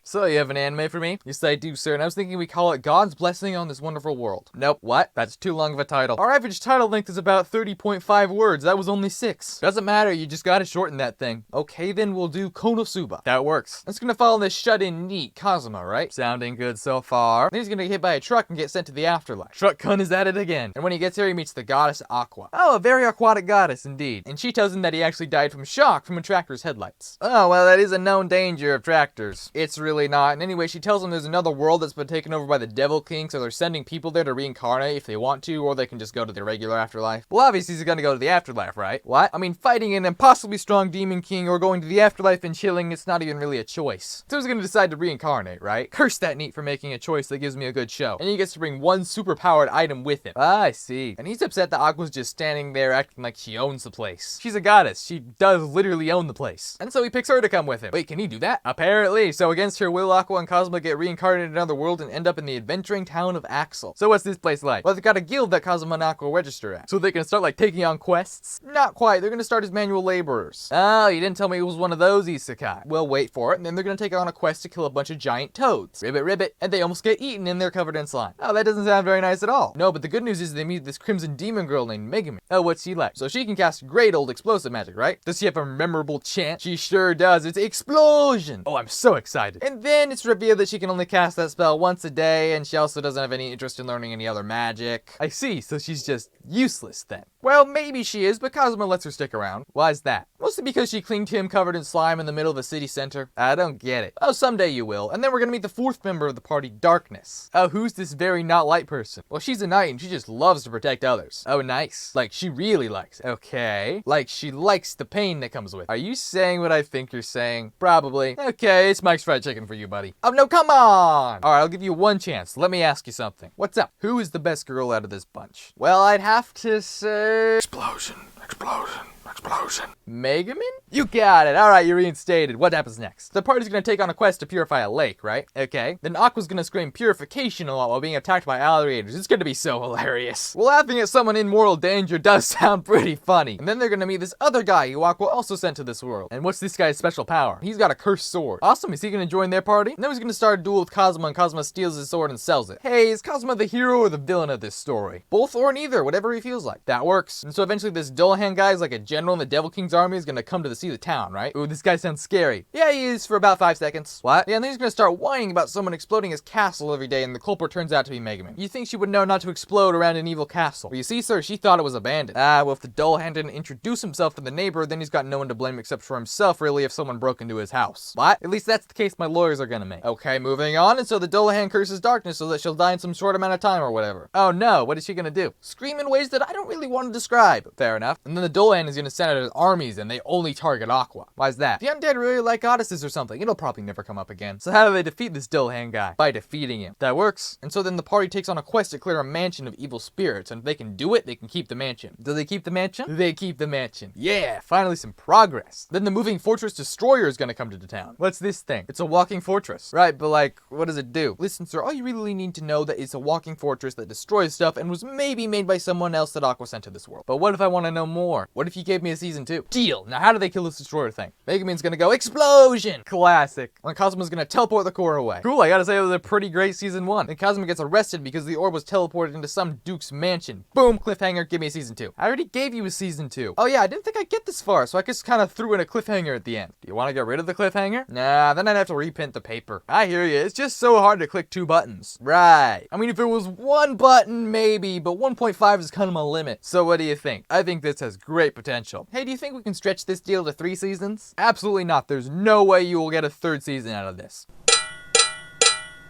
So, you have an anime for me? Yes, I do, sir, and I was thinking we call it God's Blessing on This Wonderful World. Nope, what? That's too long of a title. Our average title length is about 30.5 words. That was only 6. Doesn't matter, you just gotta shorten that thing. Okay, then we'll do Konosuba. That works. It's gonna follow this shut-in neat Kazuma, right? Sounding good so far. Then he's gonna get hit by a truck and get sent to the afterlife. Truck-kun is at it again. And when he gets here, he meets the goddess Aqua. Oh, a very aquatic goddess indeed. And she tells him that he actually died from shock from a tractor's headlights. Oh, well, that is a known danger of tractors. It's really not. And anyway, she tells him there's another world that's been taken over by the Devil King, so they're sending people there to reincarnate if they want to, or they can just go to the regular afterlife. Well, obviously he's gonna go to the afterlife, right? What? I mean, fighting an impossibly strong demon king or going to the afterlife and chilling, it's not even really a choice. So he's gonna decide to reincarnate, right? Curse that neat for making a choice that gives me a good show. And he gets to bring one superpowered item with him. Ah, I see. And he's upset that Aqua's just standing there acting like she owns the place. She's a goddess. She does literally own the place. And so he picks her to come with him. Wait, can he do that? Apparently. So against her will, Aqua and Kazuma get reincarnated in another world and end up in the adventuring town of Axel. So what's this place like? Well, they've got a guild that Kazuma and Aqua register at. So they can start like taking on quests? Not quite. They're gonna start as manual laborers. Oh, you didn't tell me it was one of those Isekai. Well, wait for it, and then they're gonna take on a quest to kill a bunch of giant toads. Ribbit, ribbit, and they almost get eaten and they're covered in slime. Oh, that doesn't sound very nice at all. No, but the good news is they meet this crimson demon girl named Megumin. Oh, what's she like? So she can cast great old explosive magic, right? Does she have a memorable chant? She sure does. It's explosion. Oh, I'm so excited. And then it's revealed that she can only cast that spell once a day, and she also doesn't have any interest in learning any other magic. I see, so she's just useless then. Well, maybe she is, but Kazuma lets her stick around. Why is that? Mostly because she clinged to him covered in slime in the middle of a city center. I don't get it. Oh, someday you will. And then we're gonna meet the fourth member of the party, Darkness. Oh, who's this very not light person? Well, she's a knight and she just loves to protect others. Oh, nice. Like, she really likes. Okay. Like, she likes the pain that comes with it. Are you saying what I think you're saying? Probably. Okay, it's Mike's Fried Chicken for you, buddy. Oh, no, come on! Alright, I'll give you one chance. Let me ask you something. What's up? Who is the best girl out of this bunch? Well, I'd have to say... Explosion. Explosion. Explosion. Megumin? You got it. Alright, you're reinstated. What happens next? The party's gonna take on a quest to purify a lake, right? Okay. Then Aqua's gonna scream purification a lot while being attacked by alligators. It's gonna be so hilarious. Well, laughing at someone in mortal danger does sound pretty funny. And then they're gonna meet this other guy who Aqua also sent to this world. And what's this guy's special power? He's got a cursed sword. Awesome. Is he gonna join their party? And then he's gonna start a duel with Kazuma, and Kazuma steals his sword and sells it. Hey, is Kazuma the hero or the villain of this story? Both or neither, whatever he feels like. That works. And so eventually this Dullahan guy is like a general in the Devil King's army is gonna come to see the town, right? Ooh, this guy sounds scary. Yeah, he is for about 5 seconds. What? Yeah, and then he's gonna start whining about someone exploding his castle every day, and the culprit turns out to be Megumin. You think she would know not to explode around an evil castle? Well, you see, sir, she thought it was abandoned. Ah, well, if the Dullahan didn't introduce himself to the neighbor, then he's got no one to blame except for himself, really, if someone broke into his house. What? At least that's the case my lawyers are gonna make. Okay, moving on, and so the Dullahan curses Darkness so that she'll die in some short amount of time or whatever. Oh no, what is she gonna do? Scream in ways that I don't really want to describe. Fair enough. And then the Dullahan is gonna send out his armies, and they only target Aqua. Why is that? The undead really like goddesses or something. It'll probably never come up again. So how do they defeat this Dullahan guy? By defeating him. That works. And so then the party takes on a quest to clear a mansion of evil spirits, and if they can do it, they can keep the mansion. Do they keep the mansion? They keep the mansion. Yeah, finally some progress. Then the moving fortress destroyer is gonna come to the town. What's this thing? It's a walking fortress. Right, but like, what does it do? Listen, sir, all you really need to know that it's a walking fortress that destroys stuff and was maybe made by someone else that Aqua sent to this world. But what if I want to know more? What if you gave me a season 2? Deal. Now how do they kill this destroyer thing? Megumin's gonna go explosion! Classic. And Kazuma's gonna teleport the core away. Cool, I gotta say it was a pretty great season 1. Then Kazuma gets arrested because the orb was teleported into some duke's mansion. Boom, cliffhanger, give me a season 2. I already gave you a season 2. Oh yeah, I didn't think I'd get this far, so I just kind of threw in a cliffhanger at the end. Do you want to get rid of the cliffhanger? Nah, then I'd have to reprint the paper. I hear you, it's just so hard to click 2 buttons. Right. I mean, if it was 1 button, maybe, but 1.5 is kind of my limit. So what do you think? I think this has great potential. Hey, do you think we can stretch this deal to 3 seasons? Absolutely not. There's no way you will get a 3rd season out of this.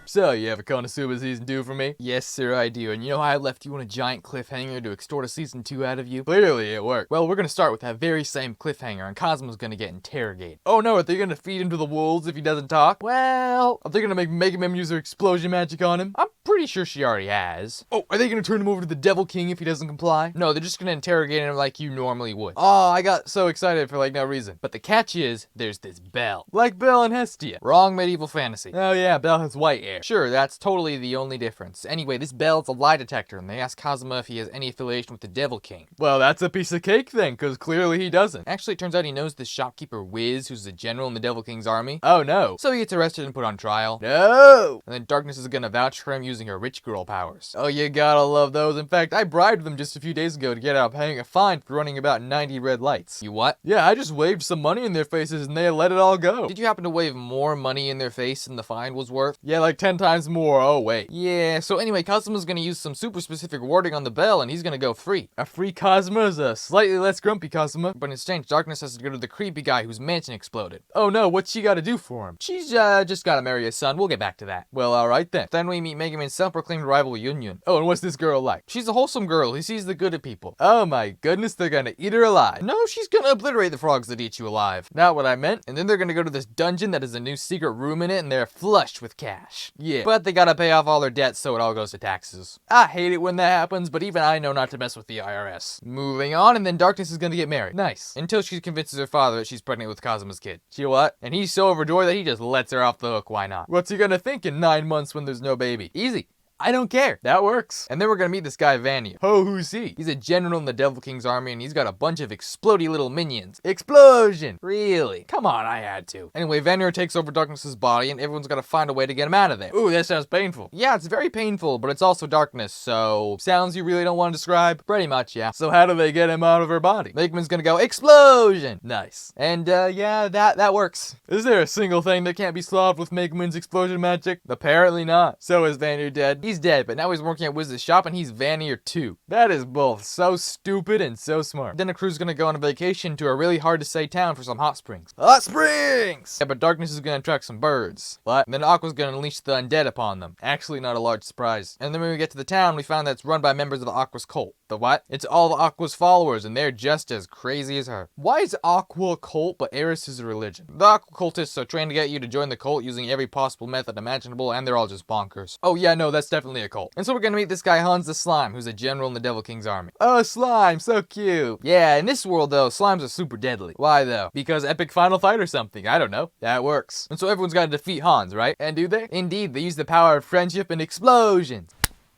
So, you have a Konosuba season 2 for me? Yes, sir, I do. And you know how I left you on a giant cliffhanger to extort a season 2 out of you? Clearly, it worked. Well, we're gonna start with that very same cliffhanger, and Kazuma's gonna get interrogated. Oh no, are they gonna feed him to the wolves if he doesn't talk? Well, are they gonna make Megumin use their explosion magic on him? I'm Pretty sure she already has. Oh, are they gonna turn him over to the Devil King if he doesn't comply? No, they're just gonna interrogate him like you normally would. Oh, I got so excited for like no reason. But the catch is, there's this bell. Like Belle and Hestia. Wrong medieval fantasy. Oh yeah, Belle has white hair. Sure, that's totally the only difference. Anyway, this bell's a lie detector, and they ask Kazuma if he has any affiliation with the Devil King. Well, that's a piece of cake then, because clearly he doesn't. Actually, it turns out he knows this shopkeeper Wiz, who's a general in the Devil King's army. Oh no. So he gets arrested and put on trial. No! And then Darkness is gonna vouch for him using her rich girl powers. Oh, you gotta love those. In fact, I bribed them just a few days ago to get out paying a fine for running about 90 red lights. You what? Yeah, I just waved some money in their faces and they let it all go. Did you happen to wave more money in their face than the fine was worth? Yeah, like 10 times more. Oh, wait. Yeah, so anyway, Kazuma's gonna use some super specific wording on the bell and he's gonna go free. A free Kazuma is a slightly less grumpy Kazuma, but in exchange, Darkness has to go to the creepy guy whose mansion exploded. Oh no, what's she gotta do for him? She's just gotta marry his son. We'll get back to that. Well, alright then. Then we meet Megumin's self-proclaimed rival Union. Oh, and what's this girl like? She's a wholesome girl who sees the good in people. Oh my goodness, they're gonna eat her alive. No, she's gonna obliterate the frogs that eat you alive. Not what I meant. And then they're gonna go to this dungeon that has a new secret room in it and they're flushed with cash. Yeah, but they gotta pay off all their debts so it all goes to taxes. I hate it when that happens, but even I know not to mess with the IRS. Moving on, and then Darkness is gonna get married. Nice. Until she convinces her father that she's pregnant with Kazuma's kid. She what? And he's so overjoyed that he just lets her off the hook. Why not? What's he gonna think in 9 months when there's no baby? Easy. I don't care. That works. And then we're gonna meet this guy Vanya. Oh, who's he? He's a general in the Devil King's army and he's got a bunch of explodey little minions. Explosion! Really? Come on, I had to. Anyway, Vanya takes over Darkness's body and everyone's gotta find a way to get him out of there. Ooh, that sounds painful. Yeah, it's very painful, but it's also darkness, so... Sounds you really don't want to describe? Pretty much, yeah. So how do they get him out of her body? Megumin's gonna go, explosion! Nice. And, yeah, that works. Is there a single thing that can't be solved with Megumin's explosion magic? Apparently not. So is Vanya dead? He's dead, but now he's working at Wiz's shop and he's Vanier too. That is both so stupid and so smart. Then the crew's gonna go on a vacation to a really hard to say town for some hot springs. Hot springs! Yeah, but Darkness is gonna attract some birds. What? And then Aqua's gonna unleash the undead upon them. Actually, not a large surprise. And then when we get to the town, we found that it's run by members of the Aqua's cult. The what? It's all the Aqua's followers and they're just as crazy as her. Why is Aqua a cult but Eris is a religion? The Aqua cultists are trained to get you to join the cult using every possible method imaginable and they're all just bonkers. Oh yeah, no, that's definitely a cult. And so we're gonna meet this guy Hans the Slime, who's a general in the Devil King's army. Oh, Slime, so cute. Yeah, in this world though, slimes are super deadly. Why though? Because epic final fight or something, I don't know. That works. And so everyone's gotta defeat Hans, right? And do they? Indeed, they use the power of friendship and explosions.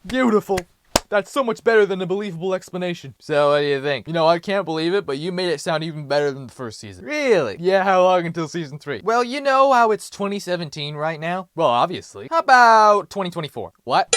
Beautiful. That's so much better than a believable explanation. So what do you think? You know, I can't believe it, but you made it sound even better than the first season. Really? Yeah, how long until season 3? Well, you know how it's 2017 right now? Well, obviously. How about 2024? What?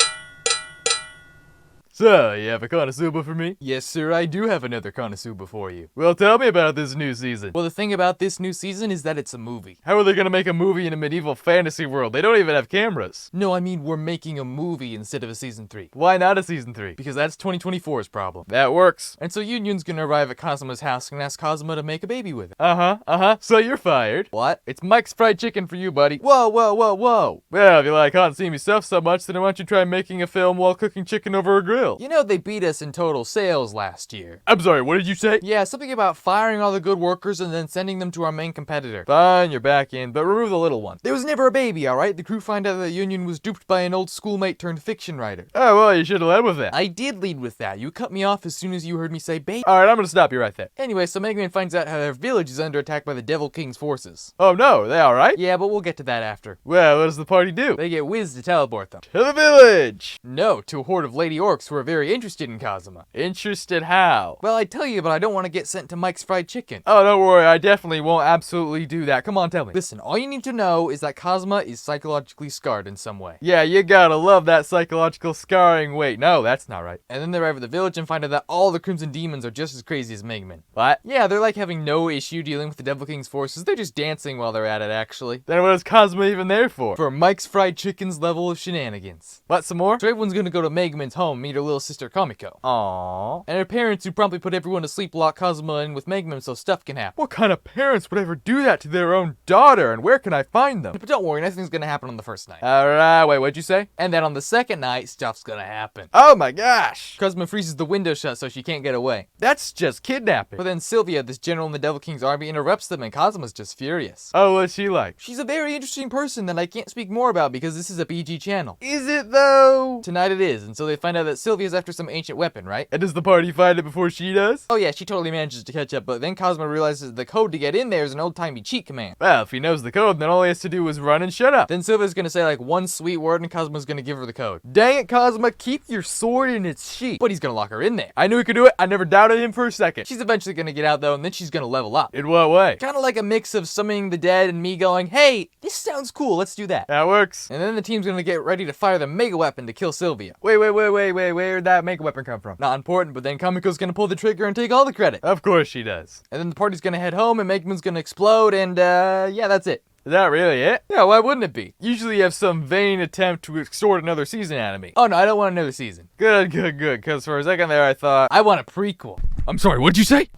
So, you have a Konosuba for me? Yes, sir, I do have another Konosuba for you. Well, tell me about this new season. Well, the thing about this new season is that it's a movie. How are they gonna make a movie in a medieval fantasy world? They don't even have cameras. No, I mean, we're making a movie instead of a season 3. Why not a season 3? Because that's 2024's problem. That works. And so Union's gonna arrive at Kazuma's house and ask Kazuma to make a baby with it. So you're fired. What? It's Mike's Fried Chicken for you, buddy. Whoa, whoa, whoa, whoa. Well, if you like hot and steamy stuff so much, then why don't you try making a film while cooking chicken over a grill? You know, they beat us in total sales last year. I'm sorry, what did you say? Yeah, something about firing all the good workers and then sending them to our main competitor. Fine, you're back in, but remove the little one. There was never a baby, alright? The crew find out that Union was duped by an old schoolmate turned fiction writer. Oh, well, you should have led with that. I did lead with that. You cut me off as soon as you heard me say baby. Alright, I'm gonna stop you right there. Anyway, so Megumin finds out how their village is under attack by the Devil King's forces. Oh no, are they alright? Yeah, but we'll get to that after. Well, what does the party do? They get Wiz to teleport them. To the village! No, to a horde of lady orcs who are very interested in Kazuma. Interested how? Well, I'd tell you, but I don't want to get sent to Mike's Fried Chicken. Oh, don't worry, I definitely won't absolutely do that. Come on, tell me. Listen, all you need to know is that Kazuma is psychologically scarred in some way. Yeah, you gotta love that psychological scarring. Wait, no, that's not right. And then they arrive at the village and find out that all the Crimson Demons are just as crazy as Megumin. What? Yeah, they're like having no issue dealing with the Devil King's forces. They're just dancing while they're at it, actually. Then what is Kazuma even there for? For Mike's Fried Chicken's level of shenanigans. What, some more? So everyone's gonna go to Megumin's home, meet her her little sister Kamiko. Aww. And her parents who promptly put everyone to sleep lock Kazuma in with Megumin so stuff can happen. What kind of parents would ever do that to their own daughter, and where can I find them? But don't worry, nothing's gonna happen on the first night. Alright, wait, what'd you say? And then on the second night, stuff's gonna happen. Oh my gosh! Kazuma freezes the window shut so she can't get away. That's just kidnapping. But then Sylvia, this general in the Devil King's army, interrupts them and Kazuma's just furious. Oh, what's she like? She's a very interesting person that I can't speak more about because this is a PG channel. Is it though? Tonight it is, and so they find out that Sylvia's after some ancient weapon, right? And does the party find it before she does? Oh yeah, she totally manages to catch up, but then Kazuma realizes the code to get in there is an old-timey cheat command. Well, if he knows the code, then all he has to do is run and shut up. Then Sylvia's gonna say like one sweet word and Kazuma's gonna give her the code. Dang it, Kazuma, keep your sword in its sheath. But he's gonna lock her in there. I knew he could do it. I never doubted him for a second. She's eventually gonna get out though, and then she's gonna level up. In what way? Kinda like a mix of summoning the dead and me going, hey, this sounds cool, let's do that. That works. And then the team's gonna get ready to fire the mega weapon to kill Sylvia. Wait, where'd that mega weapon come from? Not important, but then Kamiko's gonna pull the trigger and take all the credit. Of course she does. And then the party's gonna head home and Megumin's gonna explode and yeah, that's it. Is that really it? Yeah, why wouldn't it be? Usually you have some vain attempt to extort another season out of me. Oh no, I don't want another season. Good, because for a second there I thought, I want a prequel. I'm sorry, what'd you say?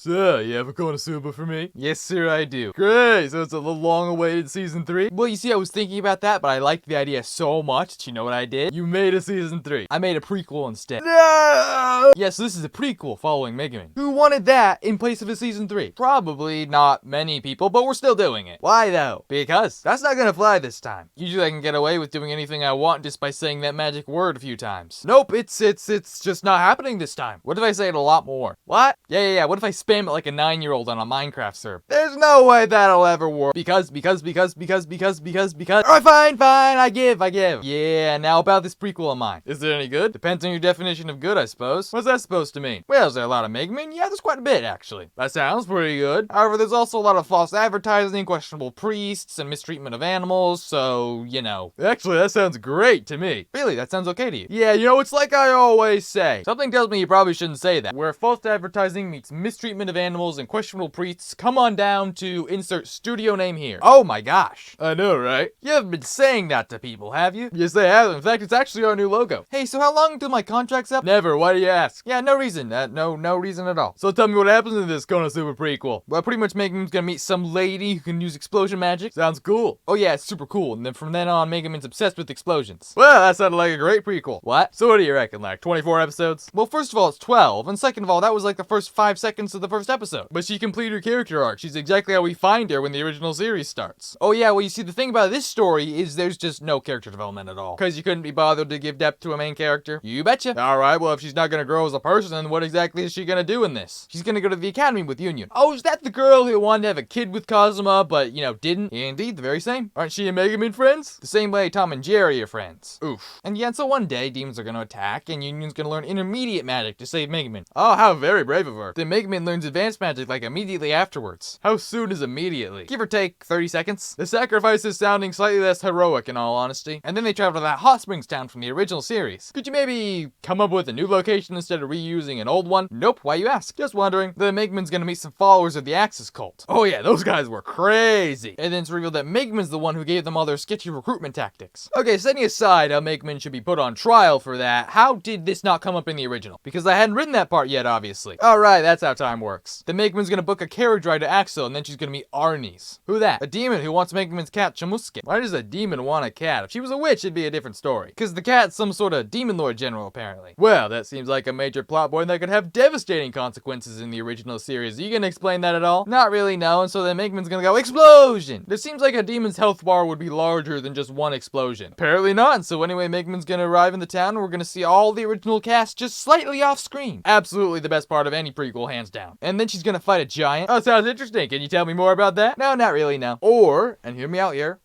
So, you have a Konosuba for me? Yes, sir, I do. Great, so it's a long-awaited season 3? Well, you see, I was thinking about that, but I liked the idea so much that you know what I did? You made a season 3. I made a prequel instead. No! Yes, this is a prequel following Megumin. Who wanted that in place of a season 3? Probably not many people, but we're still doing it. Why, though? Because that's not gonna fly this time. Usually I can get away with doing anything I want just by saying that magic word a few times. Nope, it's just not happening this time. What if I say it a lot more? What? Yeah, what if I spam it like a 9-year-old on a Minecraft server? There's no way that'll ever work. Because. Alright, fine, I give. Yeah, now about this prequel of mine. Is it any good? Depends on your definition of good, I suppose. What's that supposed to mean? Well, is there a lot of Megumin? Yeah, there's quite a bit, actually. That sounds pretty good. However, there's also a lot of false advertising, questionable priests, and mistreatment of animals, so, you know. Actually, that sounds great to me. Really, that sounds okay to you? Yeah, you know, it's like I always say. Something tells me you probably shouldn't say that. Where false advertising meets mistreatment of animals and questionable priests, come on down to insert studio name here. Oh my gosh. I know, right? You haven't been saying that to people, have you? Yes, I have. In fact, it's actually our new logo. Hey, so how long until my contract's up? Never. Why do you ask? Yeah, no reason. No reason at all. So tell me what happens in this Konosuba prequel. Well, pretty much Megumin's gonna meet some lady who can use explosion magic. Sounds cool. Oh yeah, it's super cool. And then from then on, Megumin's obsessed with explosions. Well, that sounded like a great prequel. What? So what do you reckon, like 24 episodes? Well, first of all, it's 12. And second of all, that was like the first 5 seconds of the first episode. But she completed her character arc. She's exactly how we find her when the original series starts. Oh yeah, well you see the thing about this story is there's just no character development at all. Cause you couldn't be bothered to give depth to a main character. You betcha. Alright, well if she's not gonna grow as a person, then what exactly is she gonna do in this? She's gonna go to the academy with Union. Oh, is that the girl who wanted to have a kid with Kazuma, but you know, didn't? Yeah, indeed, the very same. Aren't she and Megumin friends? The same way Tom and Jerry are friends. Oof. And yeah, so one day, demons are gonna attack, and Union's gonna learn intermediate magic to save Megumin. Oh, how very brave of her. Then Megumin learns advanced magic like immediately afterwards. How soon is immediately? Give or take 30 seconds? The sacrifice is sounding slightly less heroic in all honesty. And then they travel to that hot springs town from the original series. Could you maybe come up with a new location instead of reusing an old one? Nope, why you ask? Just wondering. The Megumin's gonna meet some followers of the Axis cult. Oh yeah, those guys were crazy. And then it's revealed that Megumin's the one who gave them all their sketchy recruitment tactics. Okay, setting aside how Megumin should be put on trial for that, how did this not come up in the original? Because I hadn't written that part yet, obviously. Alright, that's how time works. Then Megumin's gonna book a carriage ride to Axel, and then she's gonna meet Arnie's. Who that? A demon who wants Megumin's cat, Chamusuke. Why does a demon want a cat? If she was a witch, it'd be a different story. Because the cat's some sort of demon lord general, apparently. Well, that seems like a major plot point that could have devastating consequences in the original series. Are you gonna explain that at all? Not really, no, and so then Megumin's gonna go, explosion! It seems like a demon's health bar would be larger than just one explosion. Apparently not, and so anyway, Megumin's gonna arrive in the town, and we're gonna see all the original cast just slightly off screen. Absolutely the best part of any prequel, hands down. And then she's gonna fight a giant. Oh, sounds interesting. Can you tell me more about that? No, not really, no. Or, and hear me out here,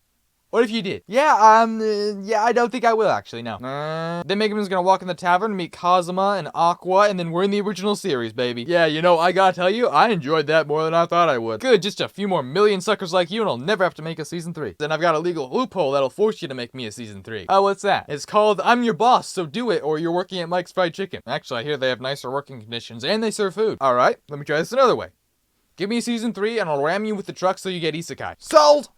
what if you did? Yeah, I don't think I will, actually, no. Then Megumin's gonna walk in the tavern and meet Kazuma and Aqua, and then we're in the original series, baby. Yeah, you know, I gotta tell you, I enjoyed that more than I thought I would. Good, just a few more million suckers like you, and I'll never have to make a season 3. Then I've got a legal loophole that'll force you to make me a season 3. Oh, what's that? It's called I'm Your Boss, so do it, or you're working at Mike's Fried Chicken. Actually, I hear they have nicer working conditions, and they serve food. Alright, let me try this another way. Give me a season 3, and I'll ram you with the truck so you get Isekai. Sold!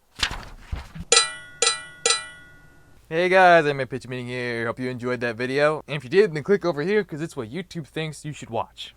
Hey guys, I'm a pitch meeting here. Hope you enjoyed that video. And if you did, then click over here because it's what YouTube thinks you should watch.